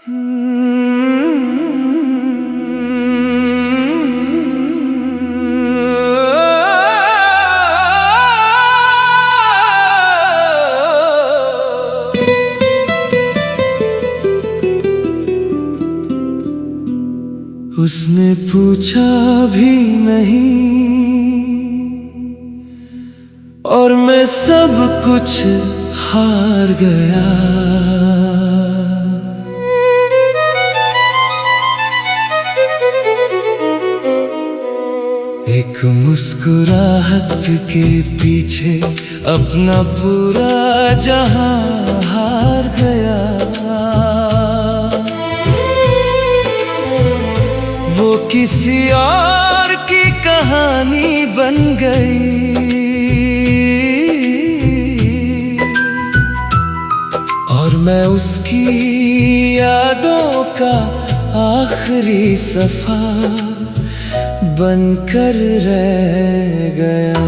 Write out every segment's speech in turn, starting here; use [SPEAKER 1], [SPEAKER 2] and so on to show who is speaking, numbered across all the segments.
[SPEAKER 1] उसने पूछा भी नहीं और मैं सब कुछ हार गया। एक मुस्कुराहट के पीछे अपना पूरा जहां हार गया। वो किसी और की कहानी बन गई और मैं उसकी यादों का आखिरी सफा बनकर रह गया।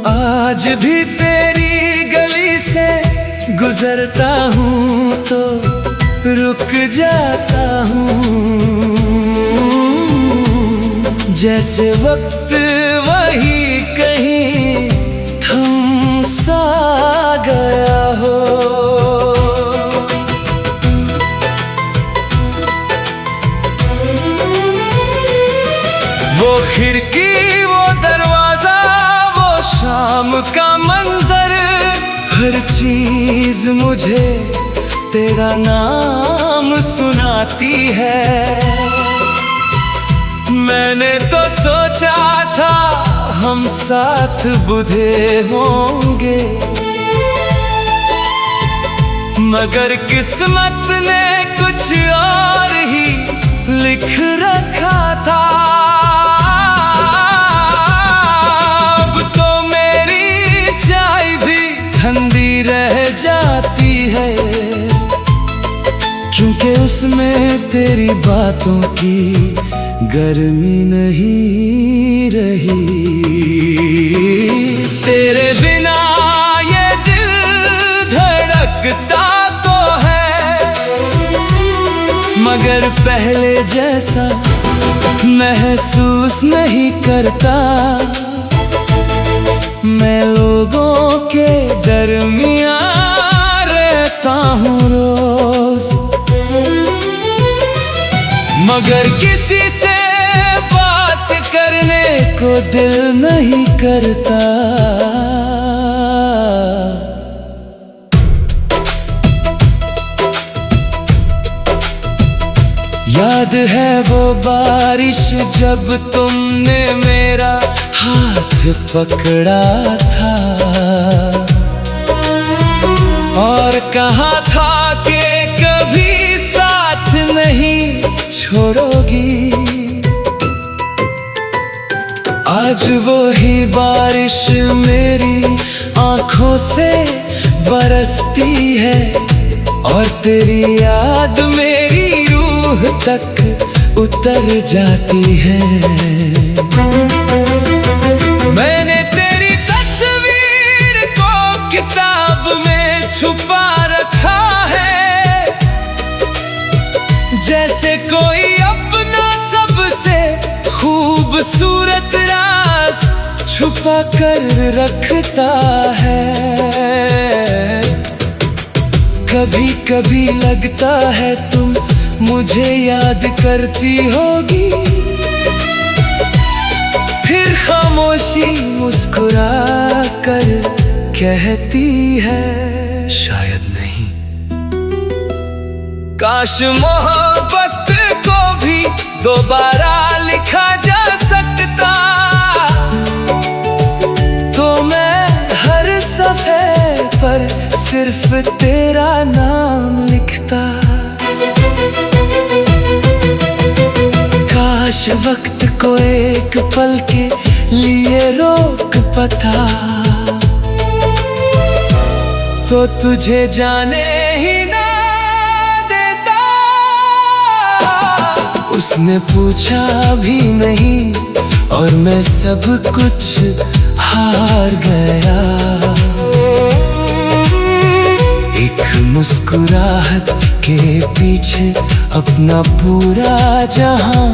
[SPEAKER 1] आज भी तेरी गली से गुजरता हूँ तो रुक जाता हूँ, जैसे वक्त वही कहीं थम सा गया हो। वो खिड़की, वो दरवाजा, वो शाम का मंजर, हर चीज मुझे तेरा नाम सुनाती है। मैंने तो सोचा था हम साथ बुधे होंगे, मगर किस्मत ने कुछ और ही लिख रखा था। अब तो मेरी चाय भी ठंडी रह जाती है, क्योंकि उसमें तेरी बातों की गर्मी नहीं रही। तेरे बिना ये दिल धड़कता तो है, मगर पहले जैसा महसूस नहीं करता। मैं लोगों के दरमियाँ रहता हूँ रोज, मगर किसी से बात करने को दिल नहीं करता। याद है वो बारिश जब तुमने मेरा हाथ पकड़ा था और कहा था कि कभी साथ नहीं छोड़ोगी। आज वो ही बारिश मेरी आंखों से बरसती है और तेरी याद मेरी रूह तक उतर जाती है। मैंने तेरी तस्वीर को किताब में छुपा रखा है, जैसे कोई अपना सबसे खूबसूरत राज छुपा कर रखता है। कभी कभी लगता है तुम मुझे याद करती होगी, फिर खामोशी मुस्कुरा कर कहती है शायद नहीं। काश मोहब्बत को भी दोबारा लिखा जा सकता, तो मैं हर सफ़े पर सिर्फ तेरा नाम लिखता। काश वक्त को एक पल के लिए रोक पाता तो तुझे जाने ही ना देता। उसने पूछा भी नहीं और मैं सब कुछ हार गया। एक मुस्कुराहट के पीछे अपना पूरा जहां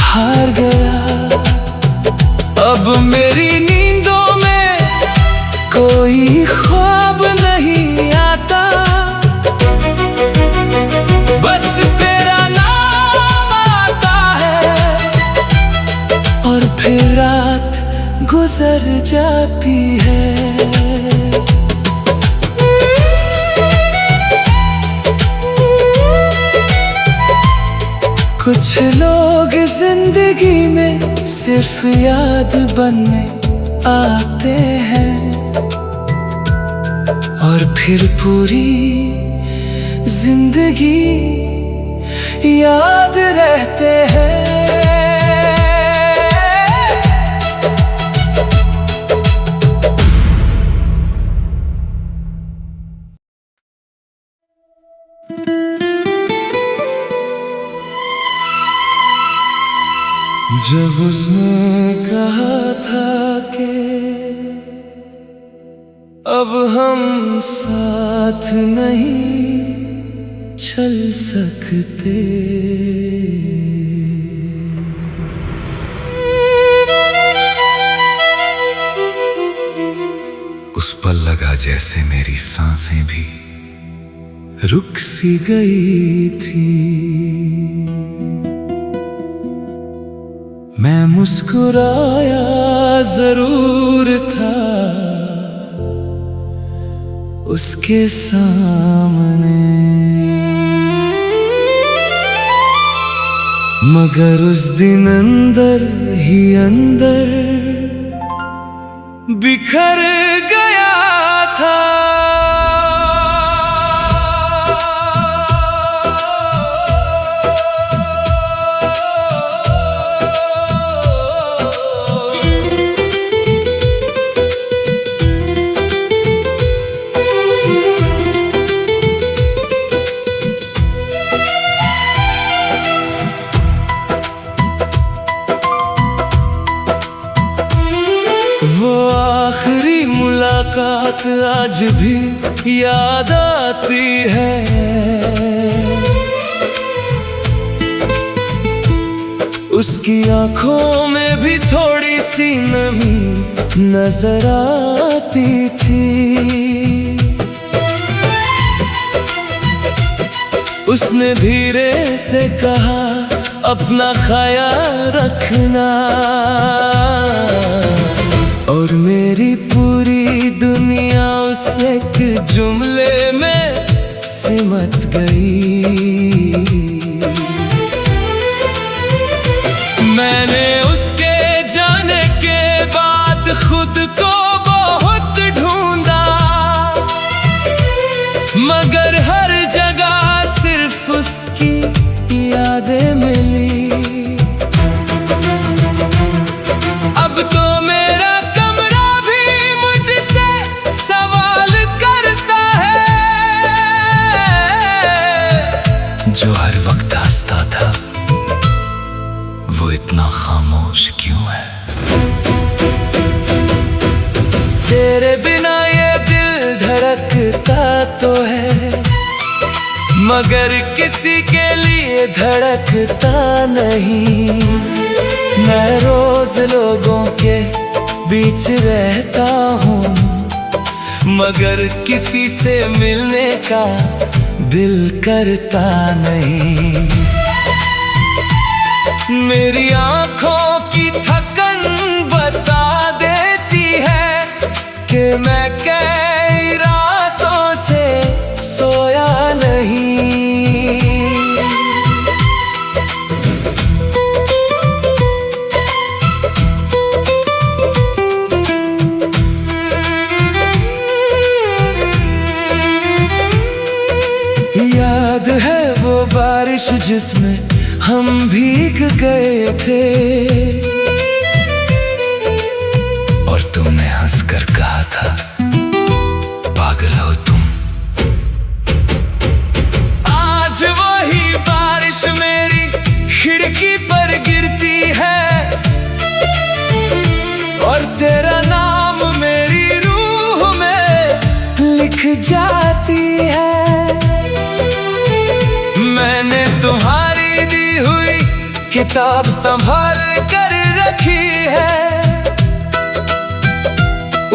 [SPEAKER 1] हार गया। अब मेरी नींदों में कोई ख्वाब नहीं आता, बस तेरा नाम आता है और फिर रात गुजर जाती है। कुछ लोग जिंदगी में सिर्फ याद बनने आते हैं और फिर पूरी जिंदगी याद रहते हैं। जब उसने कहा था कि अब हम साथ नहीं चल सकते, उस पल लगा जैसे मेरी सांसें भी रुक सी गई थी। मैं मुस्कुराया जरूर था उसके सामने, मगर उस दिन अंदर ही अंदर बिखर गया था। वो आखिरी मुलाकात आज भी याद आती है। उसकी आंखों में भी थोड़ी सी नमी नजर आती थी। उसने धीरे से कहा अपना ख्याल रखना, और मेरी पूरी दुनिया उस एक जुमले में सिमट गई। मैंने उसके जाने के बाद खुद को बहुत ढूंढा, मगर हर जगह सिर्फ उसकी यादें मिली। अब तो मेरा कमरा भी मुझसे सवाल करता है, जो हर वक्त हंसता था वो इतना खामोश क्यों है। तेरे बिना ये दिल धड़कता तो है, मगर किसी के लिए धड़कता नहीं। मैं रोज लोगों के बीच रहता हूँ, मगर किसी से मिलने का दिल करता नहीं। मेरी आंखों की थकन बता देती है कि मैं कई रातों से सोया नहीं। याद है वो बारिश जिसमें हम भीग गए थे, और तुमने हंसकर कहा था पागल हो तुम। किताब संभाल कर रखी है,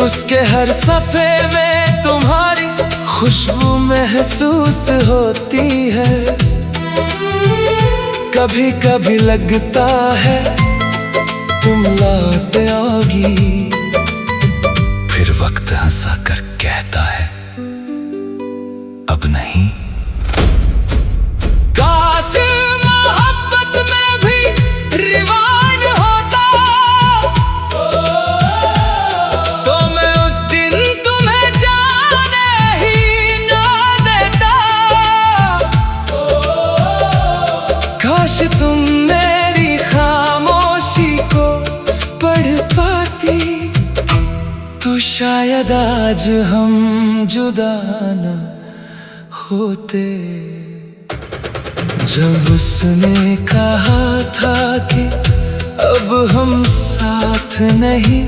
[SPEAKER 1] उसके हर सफ़े में तुम्हारी खुशबू महसूस होती है। कभी कभी लगता है तुम लौट आओगी, फिर वक्त हंसा कर कहता है अब नहीं। काश मोहब्बत में भी रिवाज होता, तो मैं उस दिन तुम्हें जाने ही ना देता। काश तुम मेरी खामोशी को पढ़ पाती, तो शायद आज हम जुदा न होते। जब उसने कहा था कि अब हम साथ नहीं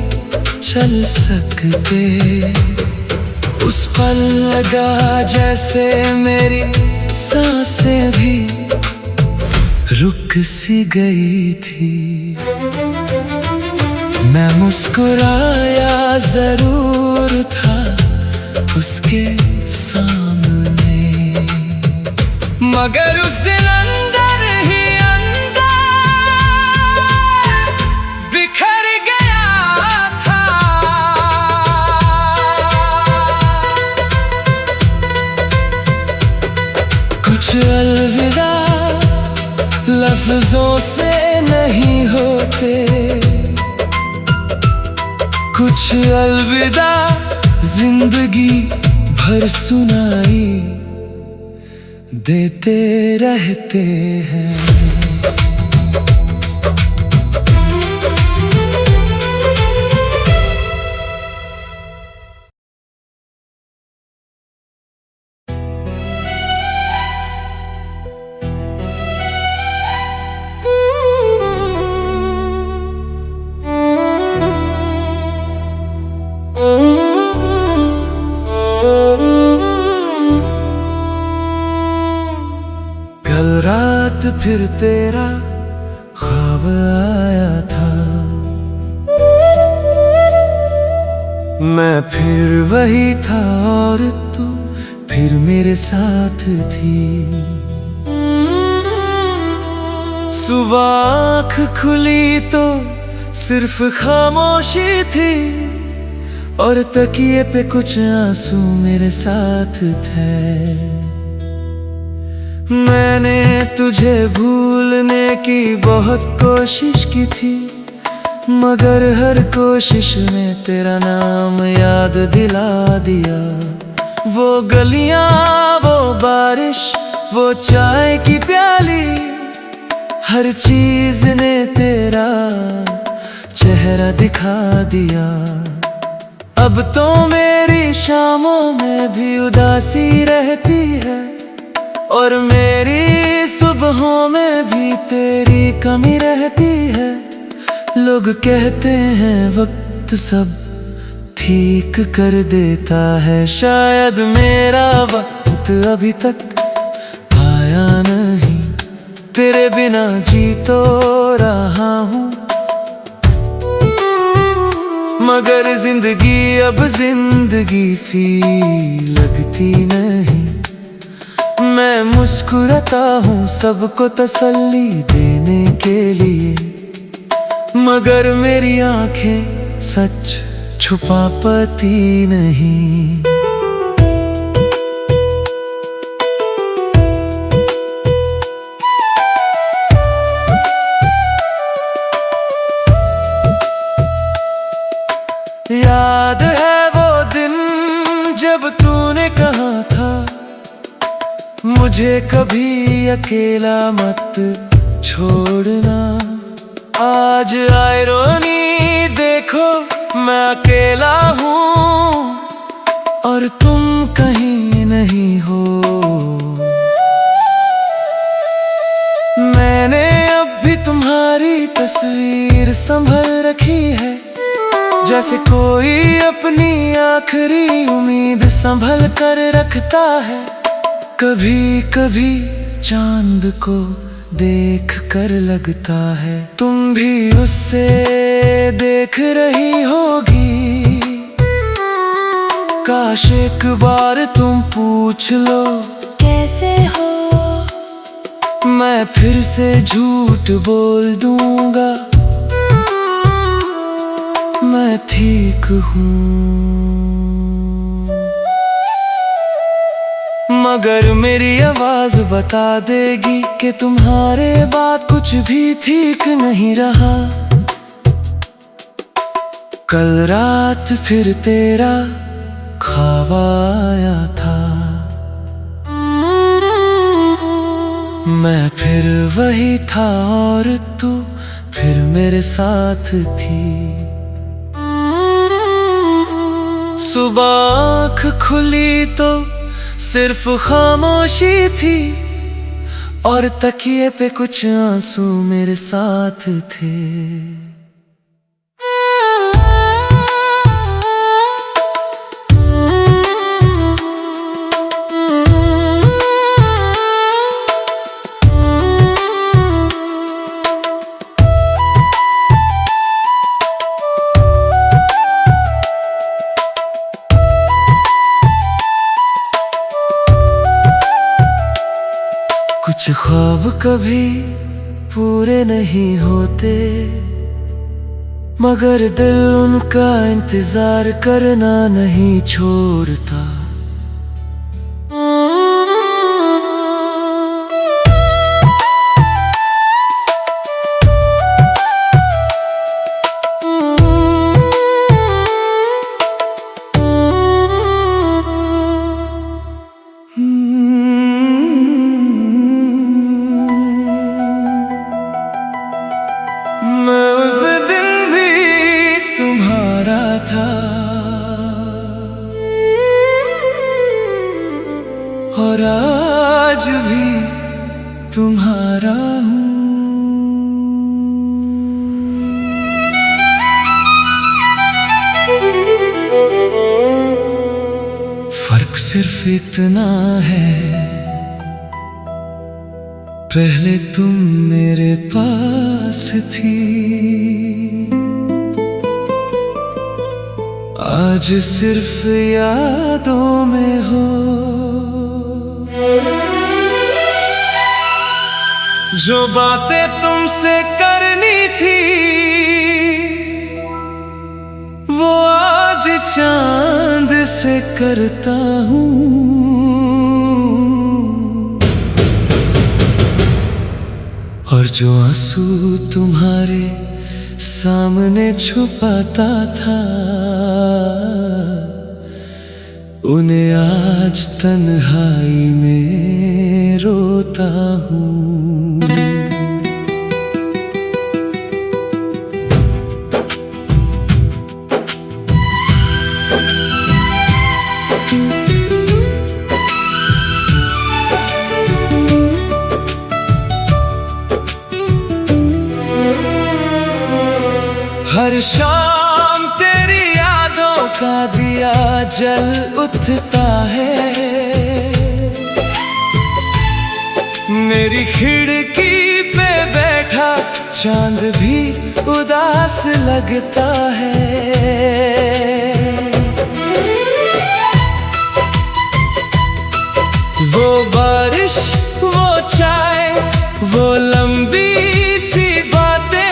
[SPEAKER 1] चल सकते, उस पल लगा जैसे मेरी सांसें भी रुक सी गई थी। मैं मुस्कुराया जरूर था उसके सामने, मगर उस दिन अंदर ही अंदर बिखर गया था। कुछ अलविदा लफ्जों से नहीं होते, कुछ अलविदा जिंदगी भर सुनाई देते रहते हैं। कल रात फिर तेरा ख्वाब आया था, मैं फिर वही था और तू फिर मेरे साथ थी। सुबह आँख खुली तो सिर्फ खामोशी थी, और तकिए पे कुछ आंसू मेरे साथ थे। मैंने तुझे भूलने की बहुत कोशिश की थी, मगर हर कोशिश में तेरा नाम याद दिला दिया। वो गलियां, वो बारिश, वो चाय की प्याली, हर चीज ने तेरा चेहरा दिखा दिया। अब तो मेरी शामों में भी उदासी रहती है, और मेरी सुबहों में भी तेरी कमी रहती है। लोग कहते हैं वक्त सब ठीक कर देता है, शायद मेरा वक्त अभी तक आया नहीं। तेरे बिना जी तो रहा हूँ, मगर जिंदगी अब जिंदगी सी लगती नहीं। मैं मुस्कुराता हूँ सबको तसल्ली देने के लिए, मगर मेरी आंखें सच छुपा पाती नहीं। याद है वो दिन जब तूने कहा था मुझे कभी अकेला मत छोड़ना। आज आयरोनी देखो, मैं अकेला हूँ और तुम कहीं नहीं हो। मैंने अब भी तुम्हारी तस्वीर संभल रखी है, जैसे कोई अपनी आखिरी उम्मीद संभल कर रखता है। कभी कभी चांद को देख कर लगता है तुम भी उससे देख रही होगी। काश एक बार तुम पूछ लो
[SPEAKER 2] कैसे हो,
[SPEAKER 1] मैं फिर से झूठ बोल दूंगा मैं ठीक हूँ। मगर मेरी आवाज बता देगी कि तुम्हारे बाद कुछ भी ठीक नहीं रहा। कल रात फिर तेरा ख्वाब आया था, मैं फिर वही था और तू फिर मेरे साथ थी। सुबह आँख खुली तो सिर्फ खामोशी थी और तकिए पे कुछ आंसू मेरे साथ थे। कुछ ख्वाब कभी पूरे नहीं होते, मगर दिल उनका इंतजार करना नहीं छोड़ता। मैं उस दिन भी तुम्हारा था और आज भी तुम्हारा हूँ। फर्क सिर्फ इतना है, पहले तुम मेरे पास थी, आज सिर्फ यादों में हो। जो बातें तुमसे करनी थी वो आज चांद से करता हूँ। और जो आंसू तुम्हारे सामने छुपाता था उन्हें आज तन्हाई में रोता हूँ। हर शाम तेरी यादों का दिया जल उठता है, मेरी खिड़की पे बैठा चांद भी उदास लगता है। वो बारिश, वो चाय, वो लंबी सी बातें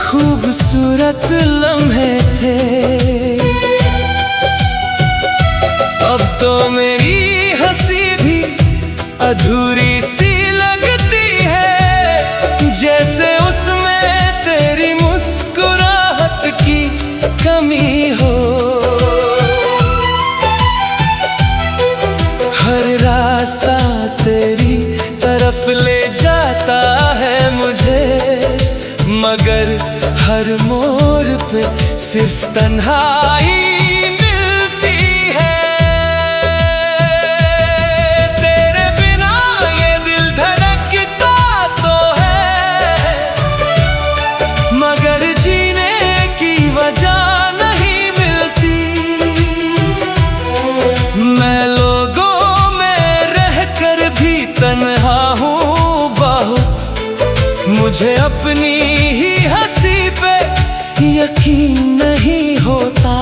[SPEAKER 1] खूबसूरत लम्हे थे। अब तो मेरी हंसी भी अधूरी सी लगती है, जैसे उसमें तेरी मुस्कुराहट की कमी हो। हर रास्ता तेरी तरफ ले जाता है मुझे, मगर हर मोड़ पे सिर्फ तन्हाई मिलती है। तेरे बिना ये दिल धड़कता तो है, मगर जीने की वजह नहीं मिलती। यकीन नहीं होता।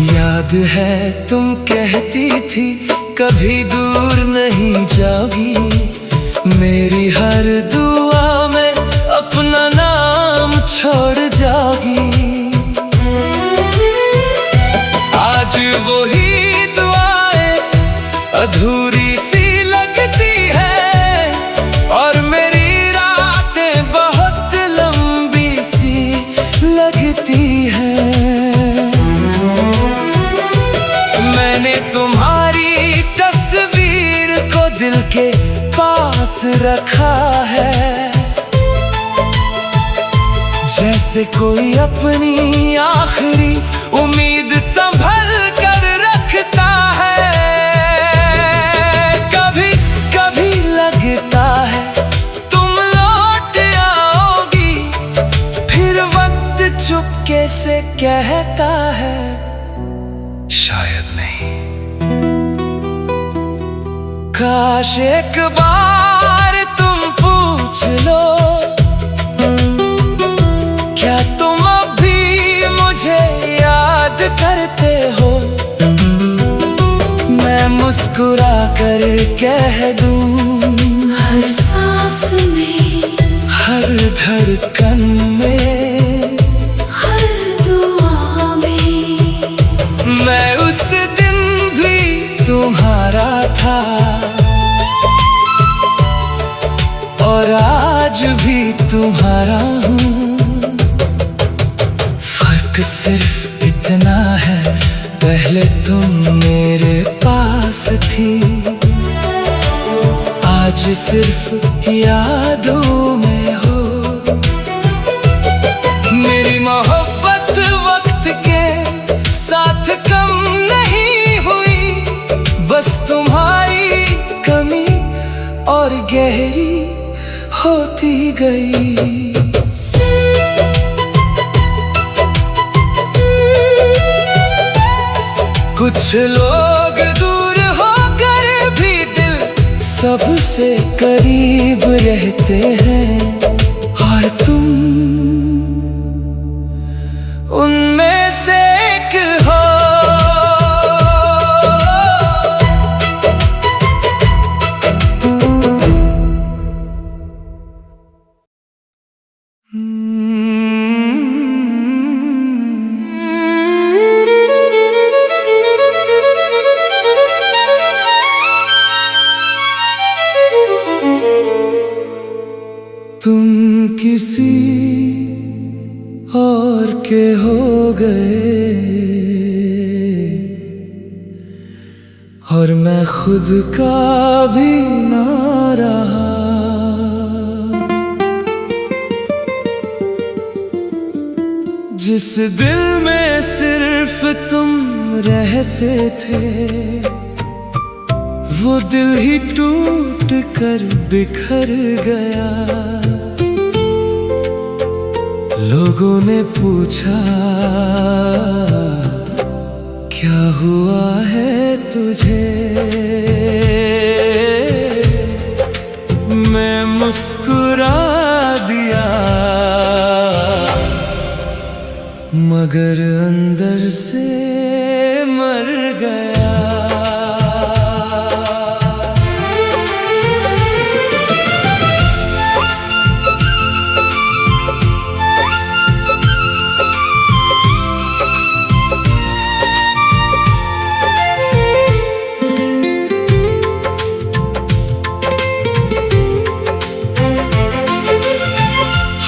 [SPEAKER 1] याद है तुम कहती थी कभी दूर नहीं जाओगी, मेरी हर दुआ में अपना नाम छोड़ जाओगी। आज वही दुआएं अधूरी सी लगती है और मेरी रातें बहुत लंबी सी लगती है। मैंने तुम्हारी तस्वीर को दिल के पास रखा है, जैसे कोई अपनी आखिरी उम्मीद संभल कर रखता है। कभी कभी लगता है तुम लौट आओगी, फिर वक्त चुपके से कहता है शायद नहीं। काश एक बार तुम पूछ लो, क्या तुम अभी मुझे याद करते हो? मैं मुस्कुरा कर कह दूं,
[SPEAKER 2] हर सांस में,
[SPEAKER 1] हर धड़कन में,
[SPEAKER 2] हर दुआ में,
[SPEAKER 1] मैं उस दिन भी तुम्हारा था और आज भी तुम्हारा हूँ। फर्क सिर्फ इतना है, पहले तुम मेरे पास थी, आज सिर्फ यादों में हो। मेरी मोहब्बत वक्त के साथ कम नहीं हुई, बस तुम्हारी कमी और गहरी होती गई। कुछ लोग दूर होकर भी दिल सबसे करीब रहते हैं, और तुम उनमें से एक हो। तुम किसी और के हो गए और मैं खुद का भी ना रहा। जिस दिल में सिर्फ तुम रहते थे, वो दिल ही टूट कर बिखर गया। लोगों ने पूछा क्या हुआ है तुझे, मैं मुस्कुरा दिया, मगर अंदर से मर गया।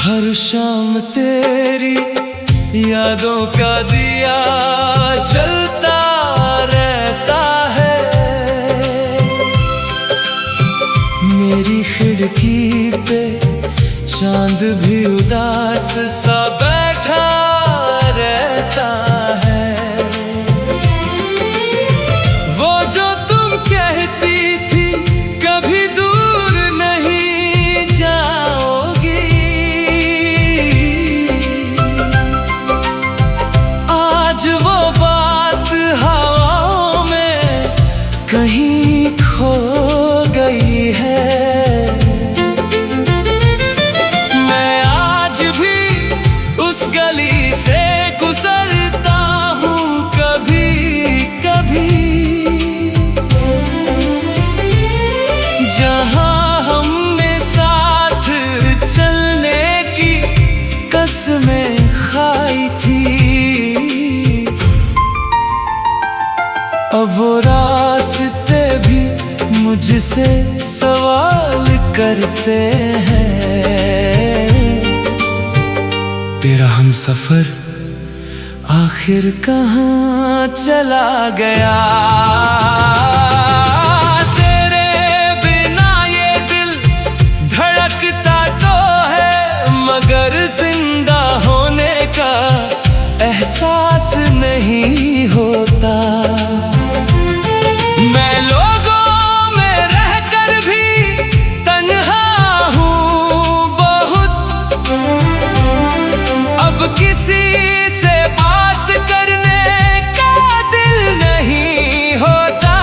[SPEAKER 1] हर शाम तेरी यादों का दिया जलता रहता है, मेरी खिड़की पे चांद भी उदास सा बैठा रहता है। वो जो तुम कहती थी कभी दूर नहीं जाओगी, वो रास्ते भी मुझसे सवाल करते हैं। तेरा हम सफर आखिर कहाँ चला गया? तेरे बिना ये दिल धड़कता तो है, मगर जिंदा होने का एहसास नहीं होता। मैं लोगों में रहकर भी तन्हा हूँ बहुत, अब किसी से बात करने का दिल नहीं होता।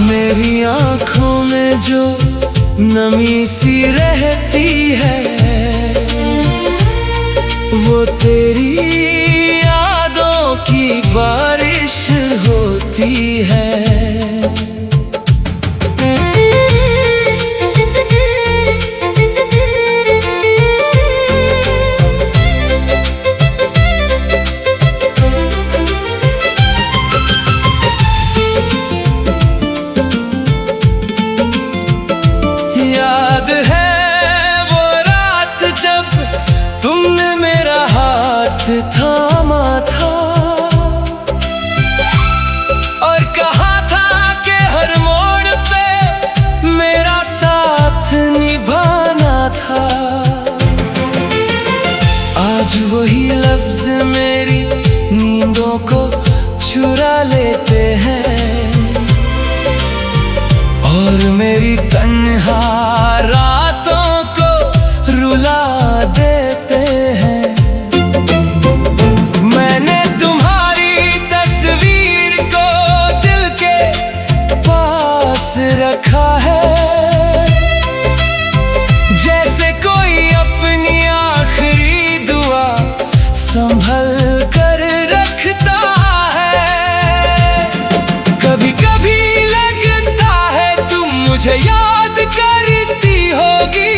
[SPEAKER 1] मेरी आँखों में जो नमी सी रहती है, वो तेरी यादों की बारिश होती है। याद है वो रात जब तुमने मेरा हाथ थामा था और कहा था कि हर मोड़ पे मेरा साथ निभाना था। आज वही लफ्ज मेरी नींदों को चुरा लेते हैं और मेरी तन्हा रातों को रुला देते हैं। मैंने तुम्हारी तस्वीर को दिल के पास रखा है, जैसे कोई अपनी आखिरी दुआ संभल कर रखता है। कभी कभी लगता है तुम मुझे याद करती होगी,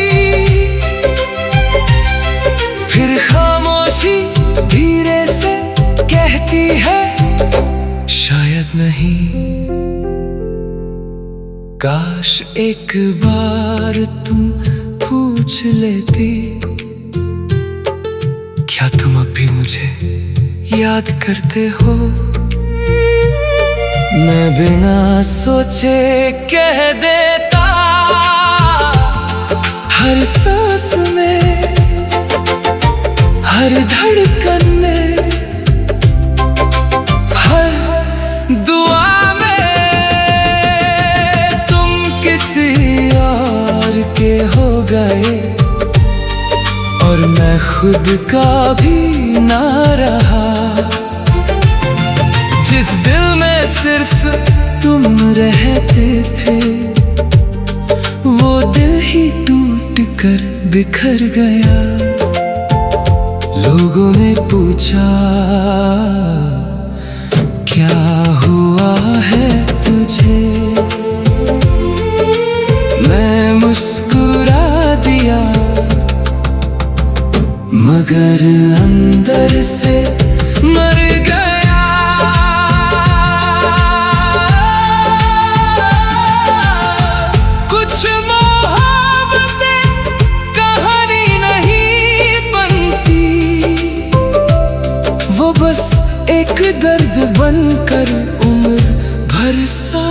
[SPEAKER 1] फिर खामोशी धीरे से कहती है शायद नहीं। काश एक बार तुम पूछ लेती, क्या तुम अब भी मुझे याद करते हो? मैं बिना सोचे कह देता, हर सांस में, हर धड़कन में, हर दुआ में तुम किसी और के हो गए और मैं खुद का भी ना रहा। जिस दिल में सिर्फ तुम रहते थे, वो दिल ही टूट कर बिखर गया। लोगों ने पूछा क्या हुआ है तुझे, मैं मुस्कुरा दिया मगर अंदर से मर गया। कुछ मोहब्बतें कहानी नहीं बनती, वो बस एक दर्द बनकर उम्र भर सा